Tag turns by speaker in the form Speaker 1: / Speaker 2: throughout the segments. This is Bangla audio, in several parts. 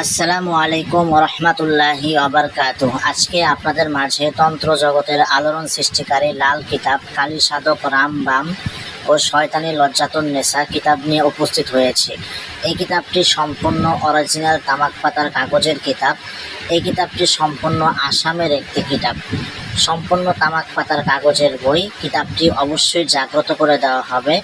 Speaker 1: আসসালামু আলাইকুম রহমতুল্লাহি ওয়াবারকাতুহ। আজকে আপনাদের মাঝে তন্ত্র জগতের আলোড়ন সৃষ্টিকারী লাল কিতাব কালী সাধক রামবাম ও শয়তানি লজ্জাতুন নেসা কিতাব নিয়ে উপস্থিত হয়েছে। এই কিতাবটি সম্পূর্ণ অরিজিনাল তামাক পাতার কাগজের কিতাব। এই কিতাবটি সম্পূর্ণ আসামের একটি কিতাব, সম্পূর্ণ তামাক পাতার কাগজের বই। কিতাবটি অবশ্যই জাগ্রত করে দেওয়া হবে,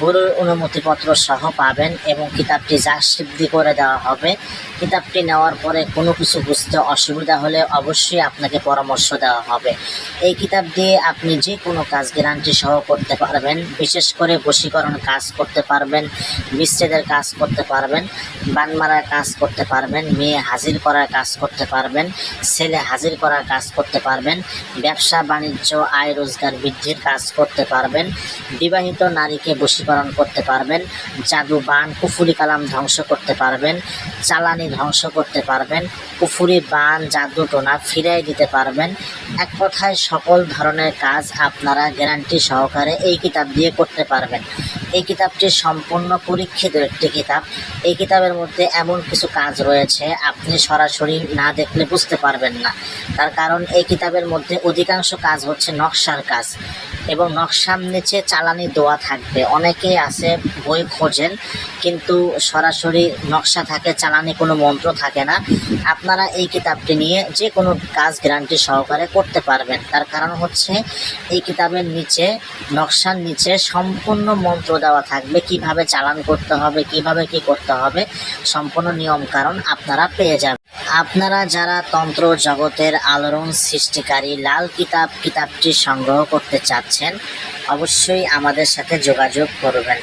Speaker 1: গুরুর অনুমতিপত্র সহ পাবেন এবং কিতাবটি জাসিদ্ধি করে দেওয়া হবে। কিতাবটি নেওয়ার পরে কোনো কিছু বুঝতে অসুবিধা হলে অবশ্যই আপনাকে পরামর্শ দেওয়া হবে। এই কিতাব দিয়ে আপনি যে কোনো কাজ গ্যারান্টি সহ করতে পারবেন। বিশেষ করে বশীকরণ কাজ করতে পারবেন, বিচ্ছেদের কাজ করতে পারবেন, বান মারার কাজ করতে পারবেন, মেয়ে হাজির করার কাজ করতে পারবেন, ছেলে হাজির করার কাজ করতে পারবেন, ব্যবসা বাণিজ্য আয় রোজগার বৃদ্ধির কাজ করতে পারবেন, বিবাহিত নারীকে বশীকরণ করতে পারবেন, জাদু বান কুফুরি কালাম ধ্বংস করতে পারবেন, চালানি ধ্বংস করতে পারবেন, কুফুরি বান জাদু টোনা ফিরিয়ে দিতে পারবেন। এক কথায় সকল ধরনের কাজ আপনারা গ্যারান্টি সহকারে এই কিতাব দিয়ে করতে পারবেন। এই কিতাবটি সম্পূর্ণ পরীক্ষিত একটি কিতাব। এই কিতাবের মধ্যে এমন কিছু কাজ রয়েছে আপনি সরাসরি না দেখলে বুঝতে পারবেন না। তার কারণ এই কিতাবের মধ্যে অধিকাংশ কাজ হচ্ছে নকশার কাজ এবং নকশার নিচে চালানি দেওয়া থাকবে। অনেকেই আছে বই খোঁজেন কিন্তু সরাসরি নকশা থাকে, চালানি কোনো মন্ত্র থাকে না। আপনারা এই কিতাবটি নিয়ে যে কোনো কাজ গ্যারান্টি সহকারে করতে পারবেন। তার কারণ হচ্ছে এই কিতাবের নিচে, নকশার নিচে সম্পূর্ণ মন্ত্র দেওয়া থাকবে, কিভাবে চালান করতে হবে, কিভাবে কি করতে হবে, সম্পূর্ণ নিয়ম কারণ আপনারা পেয়ে যাবেন। আপনারা যারা তন্ত্র জগতের আলোড়ন সৃষ্টিকারী লাল কিতাবটি সংগ্রহ করতে চাচ্ছেন অবশ্যই আমাদের সাথে যোগাযোগ করবেন।